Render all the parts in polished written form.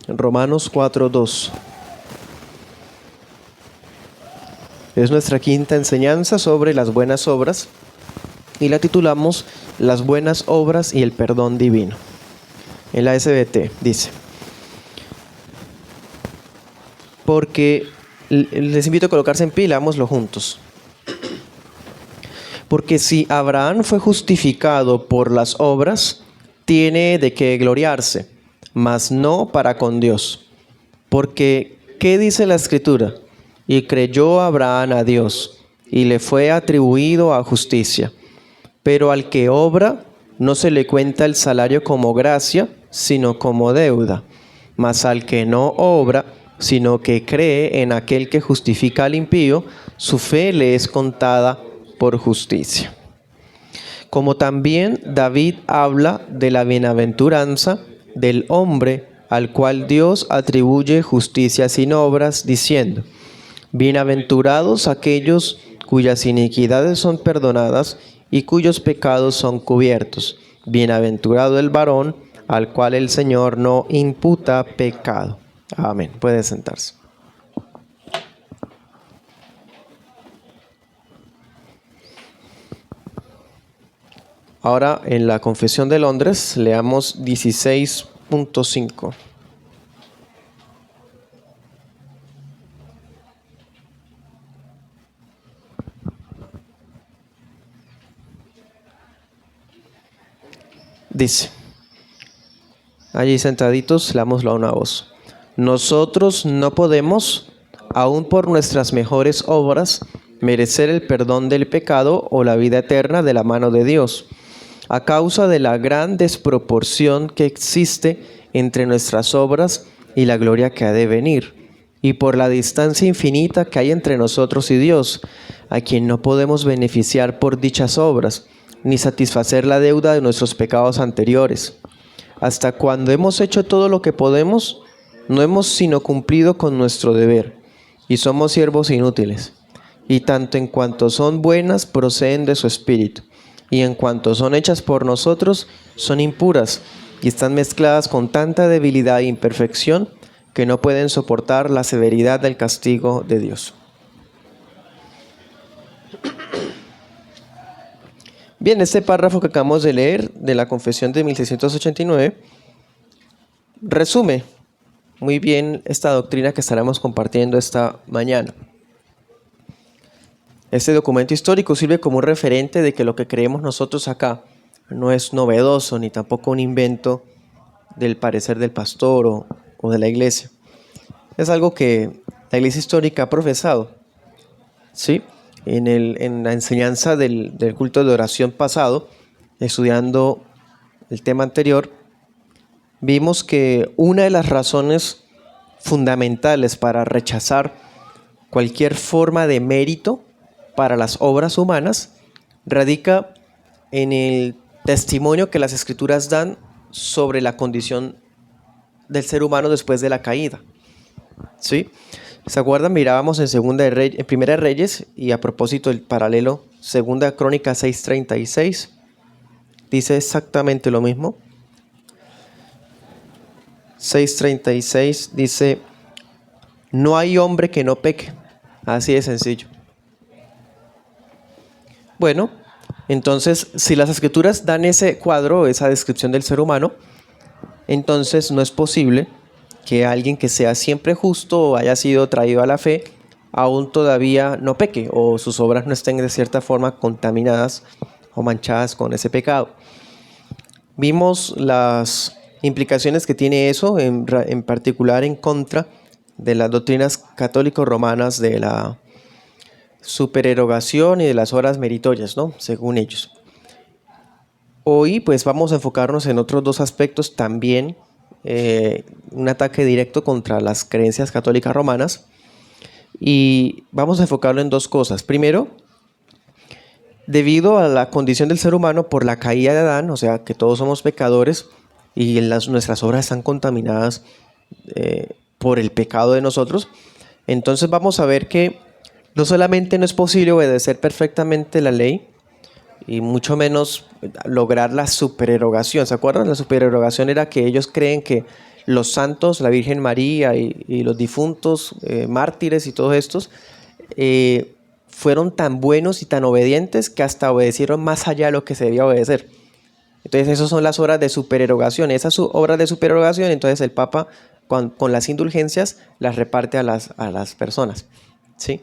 Romanos 4:2. Es nuestra quinta enseñanza sobre las buenas obras y la titulamos Las buenas obras y el perdón divino. En la SBT dice: porque les invito a colocarse en pila, hagámoslo juntos. Porque si Abraham fue justificado por las obras, tiene de qué gloriarse, mas no para con Dios. Porque, ¿qué dice la Escritura? Y creyó Abraham a Dios, y le fue atribuido a justicia. Pero al que obra, no se le cuenta el salario como gracia, sino como deuda. Mas al que no obra, sino que cree en aquel que justifica al impío, su fe le es contada por justicia. Como también David habla de la bienaventuranza del hombre al cual Dios atribuye justicia sin obras, diciendo: bienaventurados aquellos cuyas iniquidades son perdonadas y cuyos pecados son cubiertos. Bienaventurado el varón al cual el Señor no imputa pecado. Amén. Puede sentarse. Ahora en la Confesión de Londres leamos 16.5. Dice, allí sentaditos, leámoslo a una voz. Nosotros no podemos, aun por nuestras mejores obras, merecer el perdón del pecado o la vida eterna de la mano de Dios, a causa de la gran desproporción que existe entre nuestras obras y la gloria que ha de venir, y por la distancia infinita que hay entre nosotros y Dios, a quien no podemos beneficiar por dichas obras, ni satisfacer la deuda de nuestros pecados anteriores. Hasta cuando hemos hecho todo lo que podemos, no hemos sino cumplido con nuestro deber, y somos siervos inútiles. Y tanto en cuanto son buenas, proceden de su espíritu, y en cuanto son hechas por nosotros, son impuras, y están mezcladas con tanta debilidad e imperfección, que no pueden soportar la severidad del castigo de Dios. Bien, este párrafo que acabamos de leer de la Confesión de 1689 resume muy bien esta doctrina que estaremos compartiendo esta mañana. Este documento histórico sirve como un referente de que lo que creemos nosotros acá no es novedoso ni tampoco un invento del parecer del pastor o de la iglesia. Es algo que la iglesia histórica ha profesado, ¿sí? En la enseñanza del culto de oración pasado, estudiando el tema anterior, vimos que una de las razones fundamentales para rechazar cualquier forma de mérito para las obras humanas radica en el testimonio que las Escrituras dan sobre la condición del ser humano después de la caída, ¿sí? ¿Se acuerdan? Mirábamos en Primera de Reyes, y a propósito el paralelo, Segunda Crónica 6:36, dice exactamente lo mismo. 6:36 dice: no hay hombre que no peque. Así de sencillo. Bueno, entonces, si las Escrituras dan ese cuadro, esa descripción del ser humano, entonces no es posible que alguien que sea siempre justo o haya sido traído a la fe, aún todavía no peque, o sus obras no estén de cierta forma contaminadas o manchadas con ese pecado. Vimos las implicaciones que tiene eso, en particular en contra de las doctrinas católico-romanas de la supererogación y de las obras meritorias, ¿no? Según ellos. Hoy pues vamos a enfocarnos en otros dos aspectos también, un ataque directo contra las creencias católicas romanas, y vamos a enfocarlo en dos cosas. Primero, debido a la condición del ser humano por la caída de Adán, o sea que todos somos pecadores y nuestras obras están contaminadas por el pecado de nosotros, entonces vamos a ver que no solamente no es posible obedecer perfectamente la ley, y mucho menos lograr la supererogación. ¿Se acuerdan? La supererogación era que ellos creen que los santos, la Virgen María y los difuntos, mártires y todos estos, fueron tan buenos y tan obedientes que hasta obedecieron más allá de lo que se debía obedecer. Entonces esas son las obras de supererogación. Esas obras de supererogación, entonces el Papa con las indulgencias las reparte a las personas, ¿sí?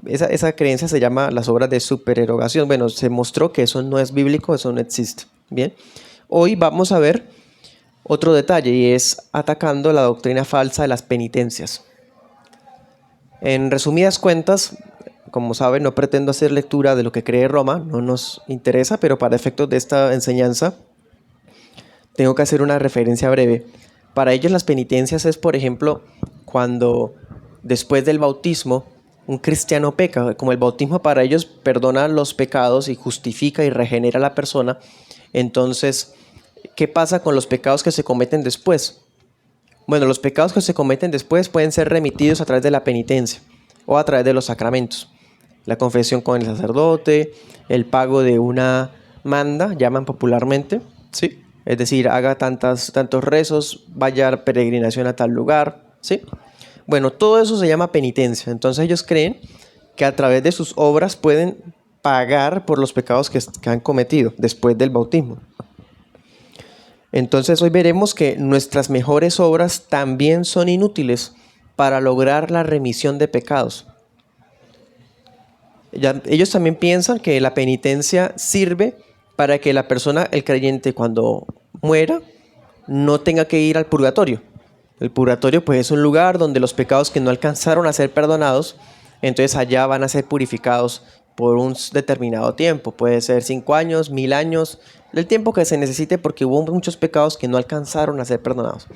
Esa creencia se llama las obras de supererogación. Bueno, se mostró que eso no es bíblico, eso no existe. Bien, hoy vamos a ver otro detalle y es atacando la doctrina falsa de las penitencias. En resumidas cuentas, como saben, no pretendo hacer lectura de lo que cree Roma, no nos interesa, pero para efectos de esta enseñanza tengo que hacer una referencia breve. Para ellos las penitencias es, por ejemplo, cuando después del bautismo un cristiano peca. Como el bautismo para ellos perdona los pecados y justifica y regenera a la persona, entonces, ¿qué pasa con los pecados que se cometen después? Bueno, los pecados que se cometen después pueden ser remitidos a través de la penitencia o a través de los sacramentos. La confesión con el sacerdote, el pago de una manda, llaman popularmente, ¿sí? Es decir, haga tantos rezos, vaya a peregrinación a tal lugar, ¿sí? Bueno, todo eso se llama penitencia. Entonces ellos creen que a través de sus obras pueden pagar por los pecados que han cometido después del bautismo. Entonces hoy veremos que nuestras mejores obras también son inútiles para lograr la remisión de pecados. Ellos también piensan que la penitencia sirve para que la persona, el creyente, cuando muera, no tenga que ir al purgatorio. El purgatorio pues es un lugar donde los pecados que no alcanzaron a ser perdonados, entonces allá van a ser purificados por un determinado tiempo. Puede ser 5 años, 1000 años, el tiempo que se necesite, porque hubo muchos pecados que no alcanzaron a ser perdonados.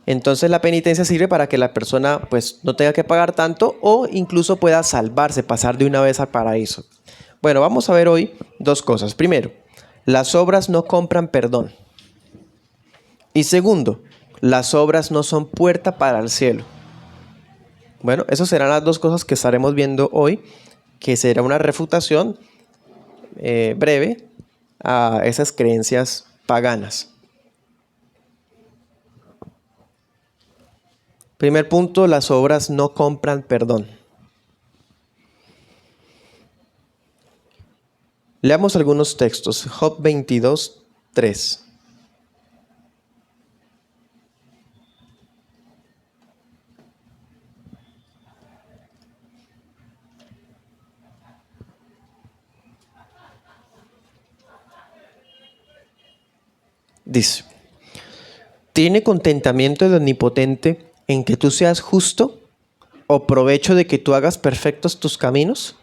Entonces la penitencia sirve para que la persona pues no tenga que pagar tanto o incluso pueda salvarse, pasar de una vez al paraíso. Bueno, vamos a ver hoy dos cosas. Primero, las obras no compran perdón. Y segundo, las obras no son puerta para el cielo. Bueno, esas serán las dos cosas que estaremos viendo hoy, que será una refutación breve a esas creencias paganas. Primer punto, las obras no compran perdón. Leamos algunos textos. Job 22, 3. Dice: ¿tiene contentamiento el Omnipotente en que tú seas justo, o provecho de que tú hagas perfectos tus caminos?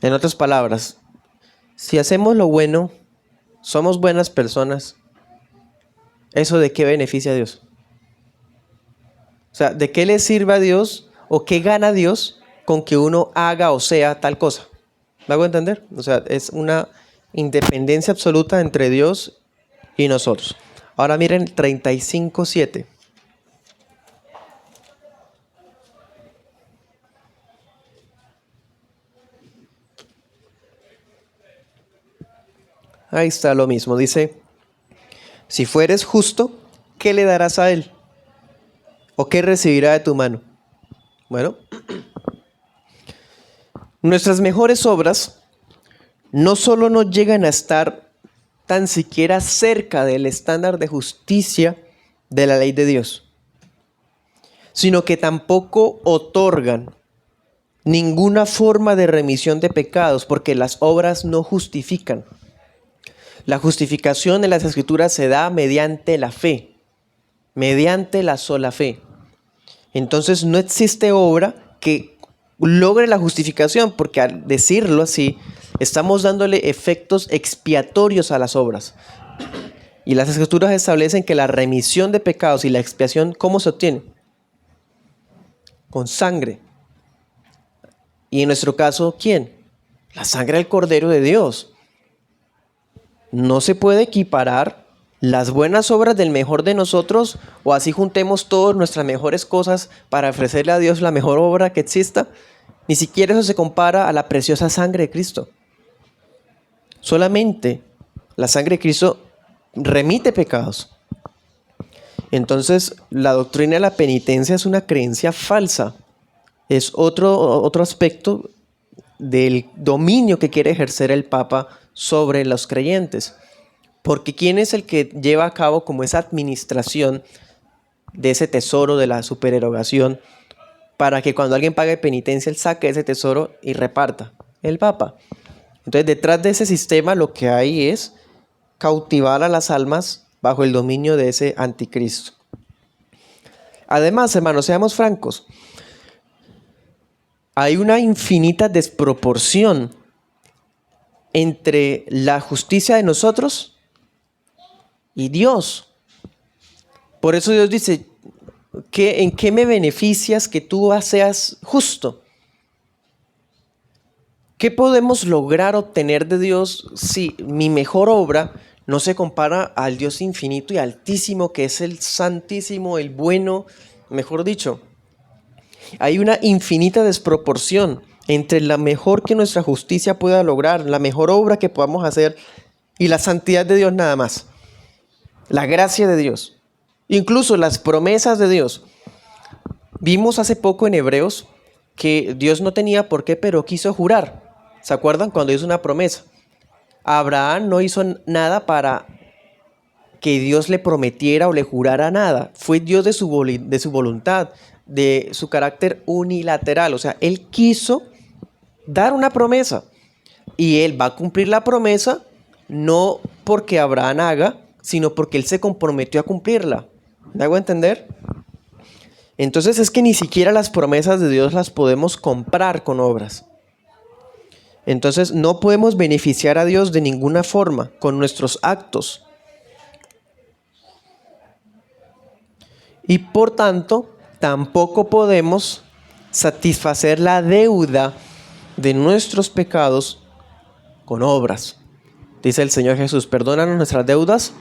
En otras palabras, si hacemos lo bueno, somos buenas personas, ¿eso de qué beneficia a Dios? O sea, ¿de qué le sirve a Dios o qué gana Dios con que uno haga o sea tal cosa? ¿Me hago entender? O sea, es una independencia absoluta entre Dios y nosotros. Ahora miren 35:7. Ahí está lo mismo. Dice: si fueres justo, ¿qué le darás a él? ¿O qué recibirá de tu mano? Bueno, nuestras mejores obras no solo no llegan a estar tan siquiera cerca del estándar de justicia de la ley de Dios, sino que tampoco otorgan ninguna forma de remisión de pecados, porque las obras no justifican. La justificación en las Escrituras se da mediante la fe, mediante la sola fe. Entonces no existe obra que logre la justificación, porque al decirlo así, estamos dándole efectos expiatorios a las obras. Y las Escrituras establecen que la remisión de pecados y la expiación, ¿cómo se obtiene? Con sangre. Y en nuestro caso, ¿quién? La sangre del Cordero de Dios. No se puede equiparar las buenas obras del mejor de nosotros, o así juntemos todas nuestras mejores cosas para ofrecerle a Dios la mejor obra que exista. Ni siquiera eso se compara a la preciosa sangre de Cristo. Solamente la sangre de Cristo remite pecados. Entonces, la doctrina de la penitencia es una creencia falsa. Es otro aspecto del dominio que quiere ejercer el Papa sobre los creyentes. Porque ¿quién es el que lleva a cabo como esa administración de ese tesoro de la supererogación para que cuando alguien pague penitencia él saque ese tesoro y reparta? El Papa. Entonces, detrás de ese sistema lo que hay es cautivar a las almas bajo el dominio de ese anticristo. Además, hermanos, seamos francos, hay una infinita desproporción entre la justicia de nosotros y Dios. Por eso Dios dice, ¿en qué me beneficias que tú seas justo? ¿Qué podemos lograr obtener de Dios si mi mejor obra no se compara al Dios infinito y altísimo, que es el santísimo, el bueno, mejor dicho? Hay una infinita desproporción entre la mejor que nuestra justicia pueda lograr, la mejor obra que podamos hacer y la santidad de Dios nada más. La gracia de Dios, incluso las promesas de Dios. Vimos hace poco en Hebreos que Dios no tenía por qué, pero quiso jurar. ¿Se acuerdan? Cuando hizo una promesa. Abraham no hizo nada para que Dios le prometiera o le jurara nada. Fue Dios de su voluntad, de su carácter unilateral. O sea, Él quiso dar una promesa. Y Él va a cumplir la promesa no porque Abraham haga, sino porque Él se comprometió a cumplirla. ¿Me hago entender? Entonces es que ni siquiera las promesas de Dios las podemos comprar con obras. Entonces no podemos beneficiar a Dios de ninguna forma con nuestros actos. Y por tanto, tampoco podemos satisfacer la deuda de nuestros pecados con obras. Dice el Señor Jesús, perdónanos nuestras deudas,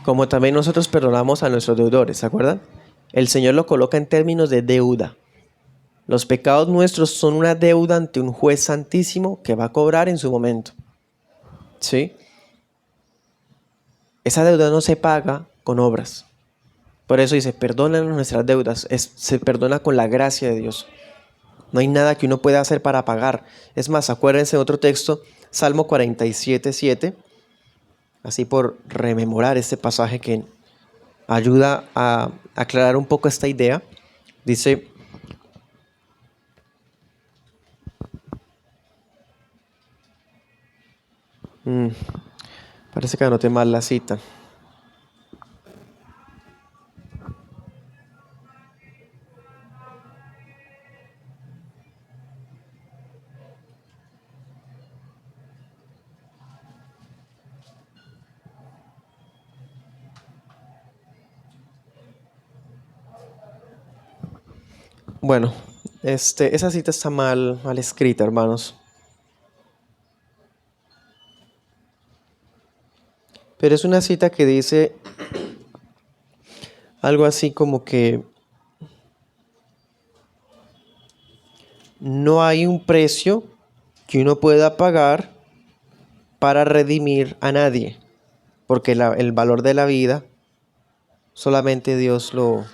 como también nosotros perdonamos a nuestros deudores. ¿Se acuerdan? El Señor lo coloca en términos de deuda. Los pecados nuestros son una deuda ante un juez santísimo que va a cobrar en su momento. ¿Sí? Esa deuda no se paga con obras. Por eso dice, perdónanos nuestras deudas. Se perdona con la gracia de Dios. No hay nada que uno pueda hacer para pagar. Es más, acuérdense de otro texto, Salmo 47:7. Así por rememorar este pasaje que ayuda a aclarar un poco esta idea. Dice, parece que anoté mal la cita. Bueno, esa cita está mal escrita, hermanos. Pero es una cita que dice algo así como que no hay un precio que uno pueda pagar para redimir a nadie, porque el valor de la vida solamente Dios lo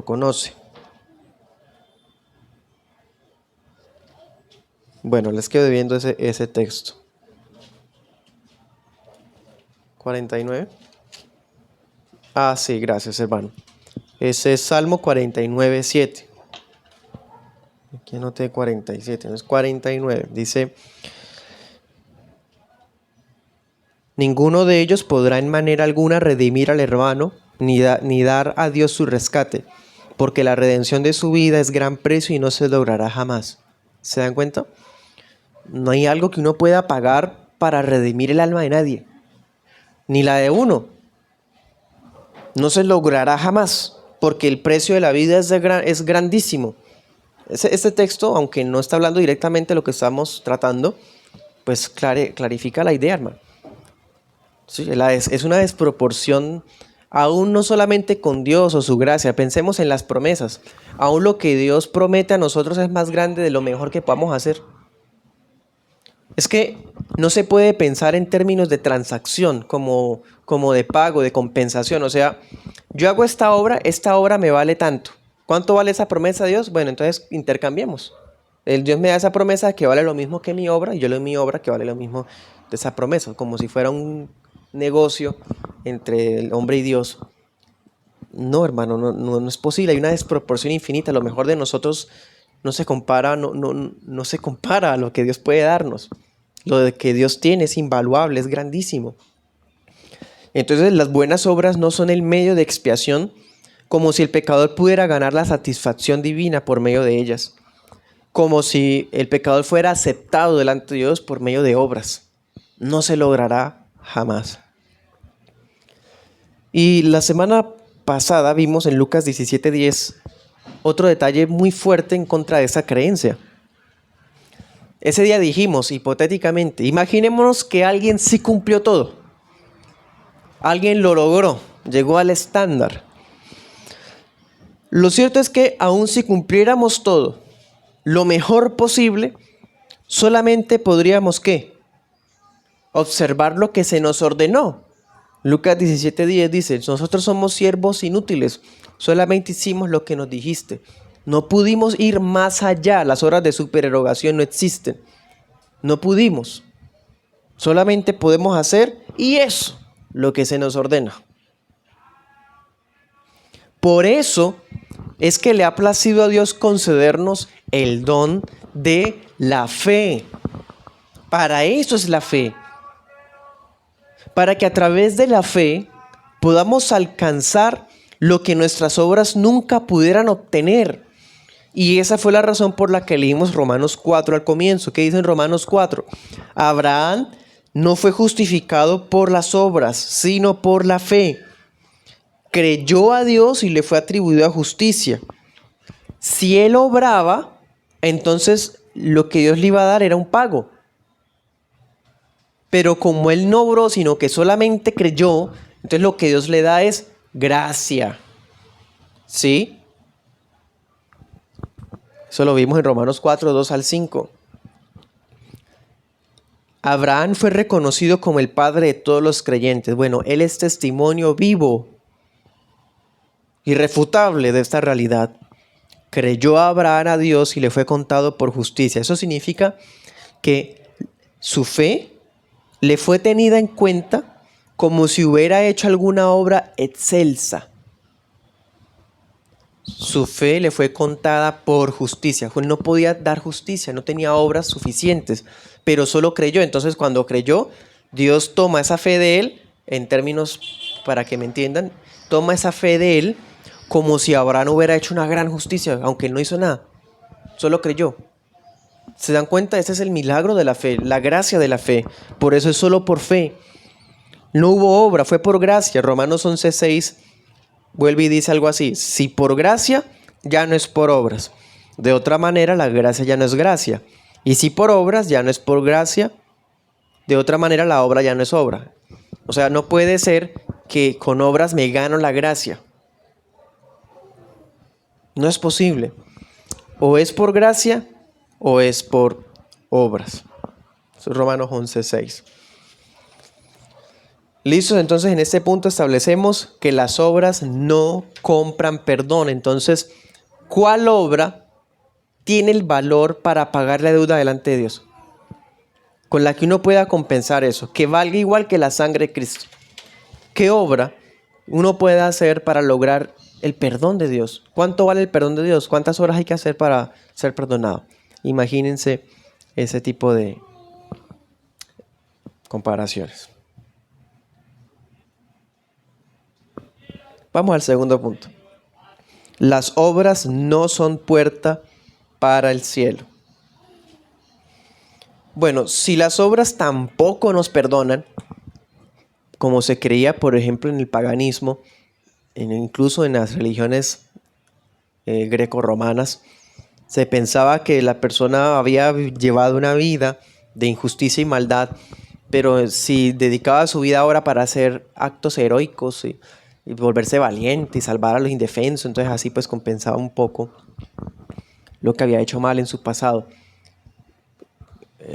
conoce. Bueno, les quedo viendo ese texto. 49. Ah, sí, gracias, hermano. Ese es Salmo 49:7. Aquí anoté 47, no es 49. Dice, ninguno de ellos podrá en manera alguna redimir al hermano, ni dar a Dios su rescate, porque la redención de su vida es gran precio y no se logrará jamás. ¿Se dan cuenta? No hay algo que uno pueda pagar para redimir el alma de nadie, ni la de uno. No se logrará jamás, porque el precio de la vida es grandísimo. Este texto, aunque no está hablando directamente de lo que estamos tratando, pues clarifica la idea, hermano. Sí, es una desproporción, aún no solamente con Dios o su gracia. Pensemos en las promesas. Aún lo que Dios promete a nosotros es más grande de lo mejor que podamos hacer. Es que no se puede pensar en términos de transacción, como de pago, de compensación. O sea, yo hago esta obra me vale tanto. ¿Cuánto vale esa promesa de Dios? Bueno, entonces intercambiemos. El Dios me da esa promesa que vale lo mismo que mi obra y yo le doy mi obra que vale lo mismo de esa promesa, como si fuera un negocio entre el hombre y Dios. No, hermano, no es posible. Hay una desproporción infinita. Lo mejor de nosotros no se compara, no se compara a lo que Dios puede darnos. Lo de que Dios tiene es invaluable, es grandísimo. Entonces las buenas obras no son el medio de expiación, como si el pecador pudiera ganar la satisfacción divina por medio de ellas, como si el pecador fuera aceptado delante de Dios por medio de obras. No se logrará jamás. Y la semana pasada vimos en Lucas 17:10 otro detalle muy fuerte en contra de esa creencia. Ese día dijimos, hipotéticamente, imaginémonos que alguien sí cumplió todo. Alguien lo logró, llegó al estándar. Lo cierto es que aun si cumpliéramos todo, lo mejor posible, solamente podríamos, ¿qué? Observar lo que se nos ordenó. Lucas 17:10 dice, nosotros somos siervos inútiles, solamente hicimos lo que nos dijiste. No pudimos ir más allá, las horas de supererogación no existen. No pudimos. Solamente podemos hacer y eso, lo que se nos ordena. Por eso es que le ha placido a Dios concedernos el don de la fe. Para eso es la fe. Para que a través de la fe podamos alcanzar lo que nuestras obras nunca pudieran obtener. Y esa fue la razón por la que leímos Romanos 4 al comienzo. ¿Qué dice en Romanos 4? Abraham no fue justificado por las obras, sino por la fe. Creyó a Dios y le fue atribuido a justicia. Si él obraba, entonces lo que Dios le iba a dar era un pago. Pero como él no obró, sino que solamente creyó, entonces lo que Dios le da es gracia. ¿Sí? Eso lo vimos en Romanos 4, 2 al 5. Abraham fue reconocido como el padre de todos los creyentes. Bueno, él es testimonio vivo, irrefutable de esta realidad. Creyó a Abraham a Dios y le fue contado por justicia. Eso significa que su fe le fue tenida en cuenta como si hubiera hecho alguna obra excelsa. Su fe le fue contada por justicia. Él no podía dar justicia, no tenía obras suficientes, pero solo creyó. Entonces, cuando creyó, Dios toma esa fe de él, en términos para que me entiendan, toma esa fe de él como si Abraham hubiera hecho una gran justicia, aunque él no hizo nada, solo creyó. ¿Se dan cuenta? Ese es el milagro de la fe, la gracia de la fe. Por eso es solo por fe. No hubo obra, fue por gracia. Romanos 11:6 vuelve y dice algo así: si por gracia, ya no es por obras. De otra manera, la gracia ya no es gracia. Y si por obras, ya no es por gracia. De otra manera, la obra ya no es obra. O sea, no puede ser que con obras me gano la gracia. No es posible. O es por gracia o es por obras. Eso es Romanos 11:6. Listo, entonces en este punto establecemos que las obras no compran perdón. Entonces, ¿cuál obra tiene el valor para pagar la deuda delante de Dios? Con la que uno pueda compensar eso, que valga igual que la sangre de Cristo. ¿Qué obra uno puede hacer para lograr el perdón de Dios? ¿Cuánto vale el perdón de Dios? ¿Cuántas horas hay que hacer para ser perdonado? Imagínense ese tipo de comparaciones. Vamos al segundo punto. Las obras no son puerta para el cielo. Bueno, si las obras tampoco nos perdonan, como se creía, por ejemplo, en el paganismo, incluso en las religiones greco-romanas, se pensaba que la persona había llevado una vida de injusticia y maldad, pero si dedicaba su vida ahora para hacer actos heroicos y volverse valiente y salvar a los indefensos, entonces así pues compensaba un poco lo que había hecho mal en su pasado.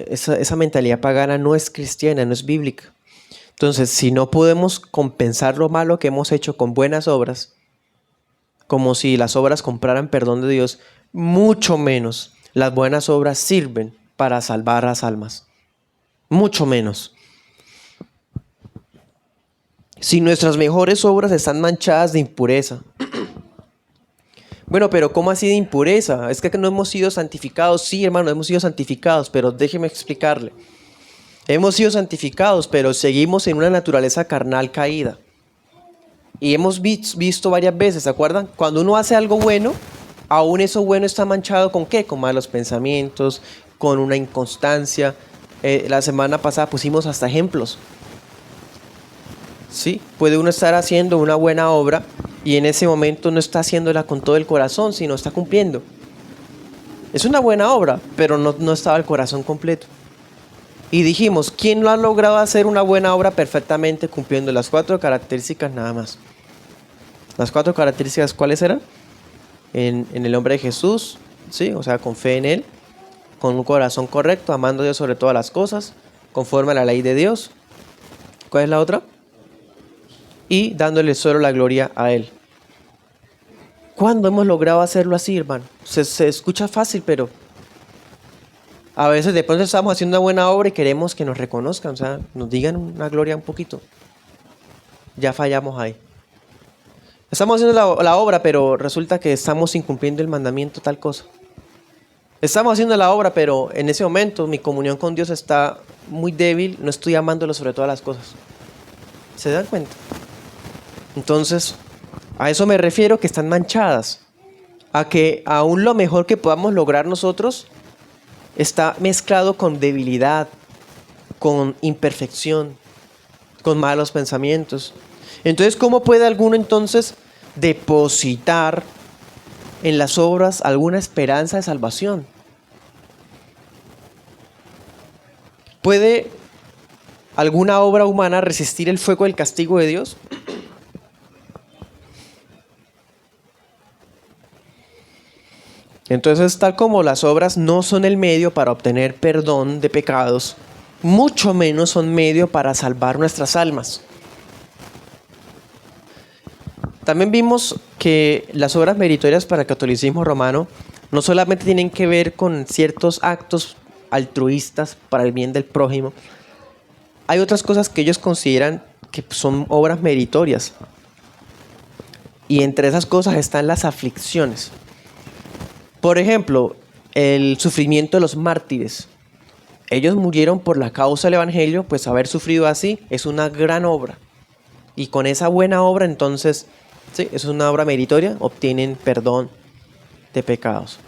esa mentalidad pagana no es cristiana, no es bíblica. Entonces, si no podemos compensar lo malo que hemos hecho con buenas obras, como si las obras compraran perdón de Dios, mucho menos las buenas obras sirven para salvar las almas. Mucho menos. Si nuestras mejores obras están manchadas de impureza. Bueno, pero ¿cómo así de impureza? Es que no hemos sido santificados. Sí, hermano, hemos sido santificados, pero déjeme explicarle. Hemos sido santificados, pero seguimos en una naturaleza carnal caída. Y hemos visto varias veces, ¿se acuerdan? Cuando uno hace algo bueno, aún eso bueno está manchado ¿con qué? Con malos pensamientos, con una inconstancia. La semana pasada pusimos hasta ejemplos. ¿Sí? Puede uno estar haciendo una buena obra y en ese momento no está haciéndola con todo el corazón, sino está cumpliendo. Es una buena obra, pero no estaba el corazón completo. Y dijimos, ¿quién lo ha logrado hacer una buena obra perfectamente cumpliendo las 4 características nada más? Las 4 características, ¿cuáles eran? En el nombre de Jesús, ¿sí? O sea, con fe en Él, con un corazón correcto, amando a Dios sobre todas las cosas, conforme a la ley de Dios. ¿Cuál es la otra? Y dándole solo la gloria a Él. ¿Cuándo hemos logrado hacerlo así, hermano? Se escucha fácil, pero a veces de pronto estamos haciendo una buena obra y queremos que nos reconozcan, o sea, nos digan una gloria un poquito. Ya fallamos ahí. Estamos haciendo la obra, pero resulta que estamos incumpliendo el mandamiento, tal cosa. Estamos haciendo la obra, pero en ese momento mi comunión con Dios está muy débil, no estoy amándolo sobre todas las cosas. ¿Se dan cuenta? Entonces, a eso me refiero, que están manchadas. A que aún lo mejor que podamos lograr nosotros está mezclado con debilidad, con imperfección, con malos pensamientos. Entonces, ¿cómo puede alguno entonces depositar en las obras alguna esperanza de salvación? ¿Puede alguna obra humana resistir el fuego del castigo de Dios? Entonces, tal como las obras no son el medio para obtener perdón de pecados, mucho menos son medio para salvar nuestras almas. También vimos que las obras meritorias para el catolicismo romano no solamente tienen que ver con ciertos actos altruistas para el bien del prójimo. Hay otras cosas que ellos consideran que son obras meritorias. Y entre esas cosas están las aflicciones. Por ejemplo, el sufrimiento de los mártires. Ellos murieron por la causa del evangelio, pues haber sufrido así es una gran obra. Y con esa buena obra, entonces, sí, es una obra meritoria, obtienen perdón de pecados.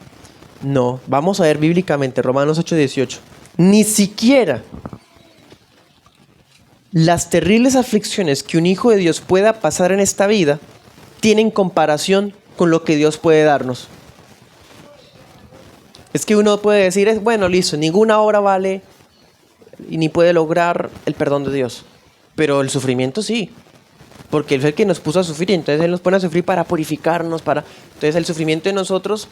No, vamos a ver bíblicamente, Romanos 8:18. Ni siquiera las terribles aflicciones que un hijo de Dios pueda pasar en esta vida tienen comparación con lo que Dios puede darnos. Es que uno puede decir, bueno, listo, ninguna obra vale y ni puede lograr el perdón de Dios. Pero el sufrimiento sí, porque Él fue el que nos puso a sufrir, entonces Él nos pone a sufrir para purificarnos, entonces el sufrimiento de nosotros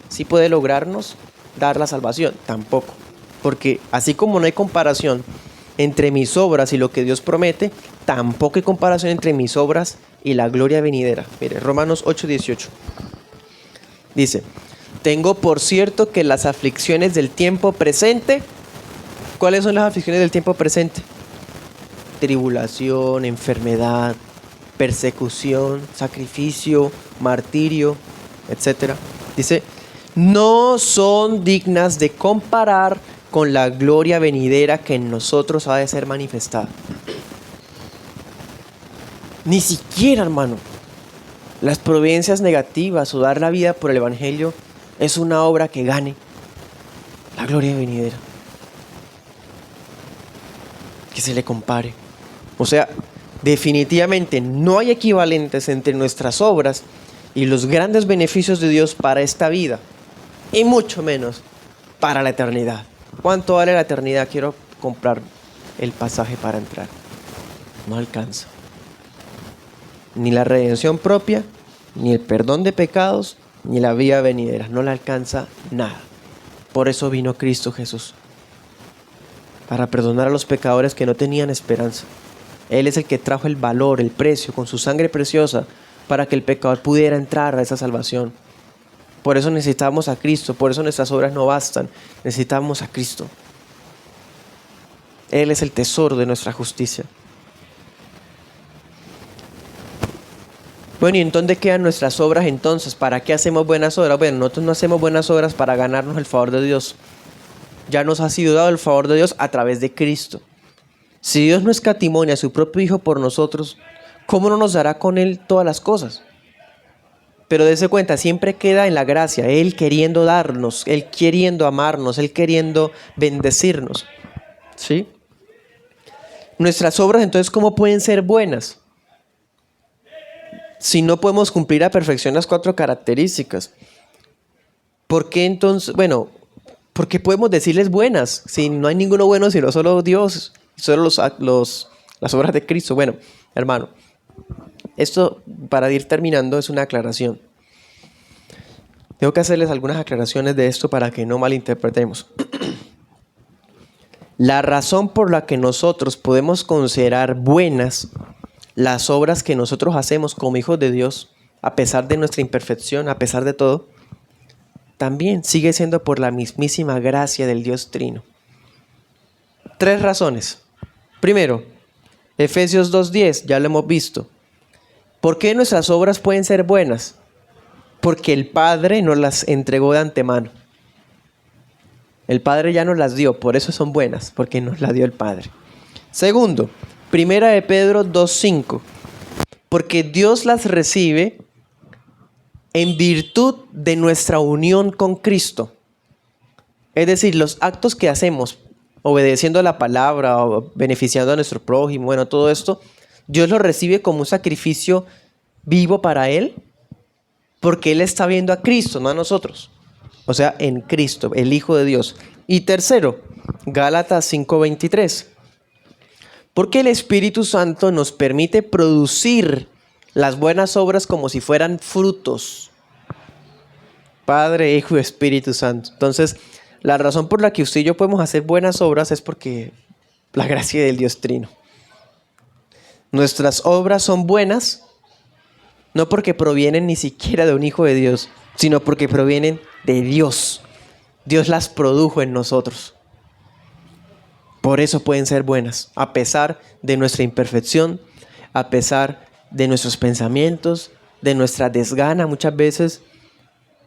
sí puede lograrnos dar la salvación, tampoco. Porque así como no hay comparación entre mis obras y lo que Dios promete, tampoco hay comparación entre mis obras y la gloria venidera. Mire, Romanos 8:18. Dice, tengo por cierto que las aflicciones del tiempo presente, ¿cuáles son las aflicciones del tiempo presente? Tribulación, enfermedad, persecución, sacrificio, martirio, etc. Dice, no son dignas de comparar con la gloria venidera que en nosotros ha de ser manifestada. Ni siquiera, hermano, las providencias negativas o dar la vida por el evangelio es una obra que gane la gloria venidera, que se le compare. O sea, definitivamente no hay equivalentes entre nuestras obras y los grandes beneficios de Dios para esta vida, y mucho menos para la eternidad. ¿Cuánto vale la eternidad? Quiero comprar el pasaje para entrar. No alcanza. Ni la redención propia, ni el perdón de pecados, ni la vida venidera. No le alcanza nada. Por eso vino Cristo Jesús. para perdonar a los pecadores que no tenían esperanza. Él es el que trajo el valor, el precio, con su sangre preciosa, para que el pecador pudiera entrar a esa salvación. Por eso necesitamos a Cristo, por eso nuestras obras no bastan, necesitamos a Cristo. Él es el tesoro de nuestra justicia. Bueno, ¿y en dónde quedan nuestras obras entonces? ¿Para qué hacemos buenas obras? Bueno, nosotros no hacemos buenas obras para ganarnos el favor de Dios. Ya nos ha sido dado el favor de Dios a través de Cristo. Si Dios no escatimonia a su propio Hijo por nosotros, ¿cómo no nos dará con Él todas las cosas? Pero dése cuenta, siempre queda en la gracia, Él queriendo darnos, Él queriendo amarnos, Él queriendo bendecirnos. ¿Sí? Nuestras obras entonces, ¿cómo pueden ser buenas? Si no podemos cumplir a perfección las 4 características. ¿Por qué entonces? Bueno, ¿por qué podemos decirles buenas? Si no hay ninguno bueno, sino solo Dios, solo las obras de Cristo. Bueno, hermano, esto para ir terminando es una aclaración. Tengo que hacerles algunas aclaraciones de esto para que no malinterpretemos. La razón por la que nosotros podemos considerar buenas las obras que nosotros hacemos como hijos de Dios, a pesar de nuestra imperfección, a pesar de todo, también sigue siendo por la mismísima gracia del Dios Trino. 3 razones. Primero, Efesios 2:10, ya lo hemos visto. ¿Por qué nuestras obras pueden ser buenas? Porque el Padre nos las entregó de antemano. El Padre ya nos las dio, por eso son buenas, porque nos las dio el Padre. Segundo, Primera de Pedro 2:5, porque Dios las recibe en virtud de nuestra unión con Cristo. Es decir, los actos que hacemos, obedeciendo la palabra o beneficiando a nuestro prójimo, bueno, todo esto, Dios lo recibe como un sacrificio vivo para Él, porque Él está viendo a Cristo, no a nosotros. O sea, en Cristo, el Hijo de Dios. Y tercero, Gálatas 5:23. Porque el Espíritu Santo nos permite producir las buenas obras como si fueran frutos. Padre, Hijo y Espíritu Santo. Entonces, la razón por la que usted y yo podemos hacer buenas obras es porque la gracia del Dios Trino. Nuestras obras son buenas, no porque provienen ni siquiera de un Hijo de Dios, sino porque provienen de Dios. Dios las produjo en nosotros. Por eso pueden ser buenas, a pesar de nuestra imperfección, a pesar de nuestros pensamientos, de nuestra desgana muchas veces,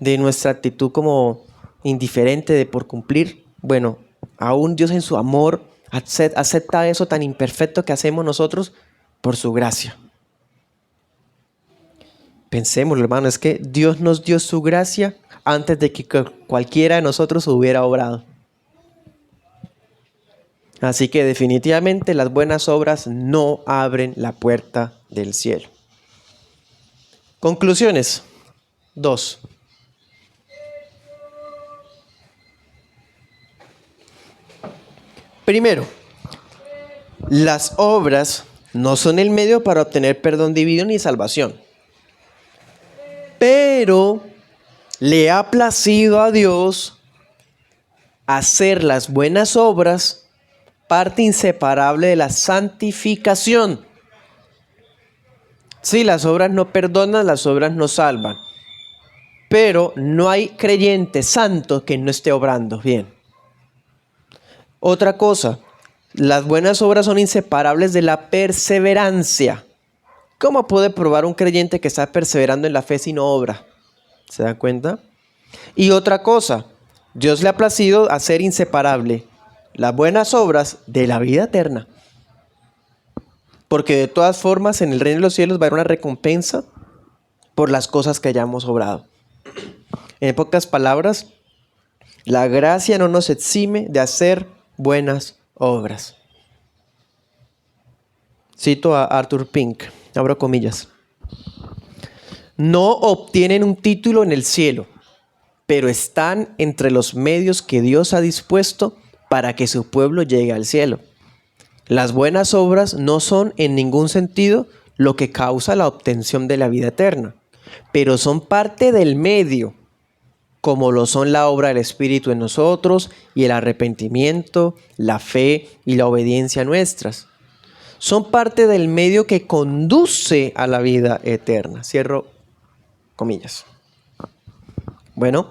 de nuestra actitud como indiferente de por cumplir. Bueno, aún Dios en su amor acepta eso tan imperfecto que hacemos nosotros por su gracia. Pensémoslo, hermano, es que Dios nos dio su gracia antes de que cualquiera de nosotros hubiera obrado. Así que definitivamente las buenas obras no abren la puerta del cielo. Conclusiones. 2. Primero, las obras no son el medio para obtener perdón divino ni salvación. Pero le ha placido a Dios hacer las buenas obras parte inseparable de la santificación. Sí, las obras no perdonan, las obras no salvan. Pero no hay creyente santo que no esté obrando bien. Otra cosa, las buenas obras son inseparables de la perseverancia. ¿Cómo puede probar un creyente que está perseverando en la fe si no obra? ¿Se dan cuenta? Y otra cosa, Dios le ha placido hacer inseparable las buenas obras de la vida eterna. Porque de todas formas en el reino de los cielos va a haber una recompensa por las cosas que hayamos obrado. En pocas palabras, la gracia no nos exime de hacer buenas obras. Cito a Arthur Pink, abro comillas. No obtienen un título en el cielo, pero están entre los medios que Dios ha dispuesto para que su pueblo llegue al cielo. Las buenas obras no son en ningún sentido lo que causa la obtención de la vida eterna, pero son parte del medio como lo son la obra del Espíritu en nosotros y el arrepentimiento, la fe y la obediencia nuestras. Son parte del medio que conduce a la vida eterna. Cierro comillas. Bueno,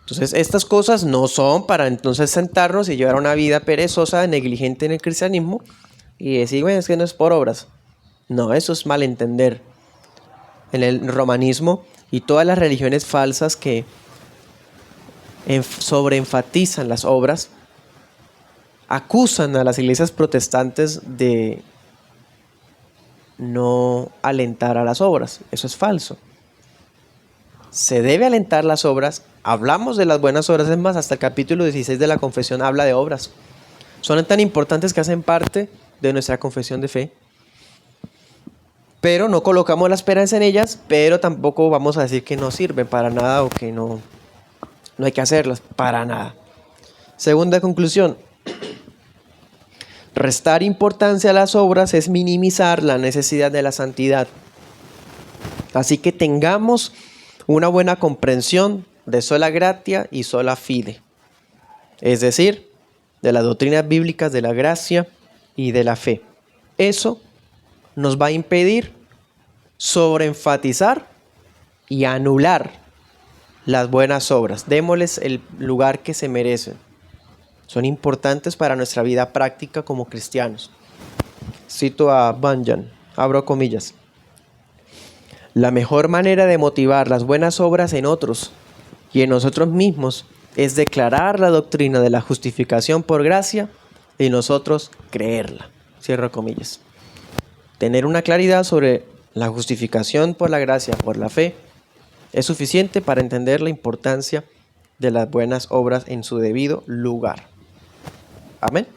entonces estas cosas no son para entonces sentarnos y llevar una vida perezosa, negligente en el cristianismo y decir, bueno, es que no es por obras. No, eso es malentender. En el romanismo y todas las religiones falsas que sobreenfatizan las obras, acusan a las iglesias protestantes de no alentar a las obras. Eso es falso. Se debe alentar las obras. Hablamos de las buenas obras, es más, hasta el capítulo 16 de la confesión habla de obras. Son tan importantes que hacen parte de nuestra confesión de fe. Pero no colocamos la esperanza en ellas, pero tampoco vamos a decir que no sirven para nada o que no hay que hacerlas para nada. Segunda conclusión. Restar importancia a las obras es minimizar la necesidad de la santidad. Así que tengamos una buena comprensión de sola gratia y sola fide. Es decir, de las doctrinas bíblicas de la gracia y de la fe. Eso nos va a impedir sobreenfatizar y anular las buenas obras. Démosles el lugar que se merecen. Son importantes para nuestra vida práctica como cristianos. Cito a Bunyan, abro comillas. La mejor manera de motivar las buenas obras en otros y en nosotros mismos es declarar la doctrina de la justificación por gracia y nosotros creerla. Cierro comillas. Tener una claridad sobre la justificación por la gracia, por la fe, es suficiente para entender la importancia de las buenas obras en su debido lugar. Amén.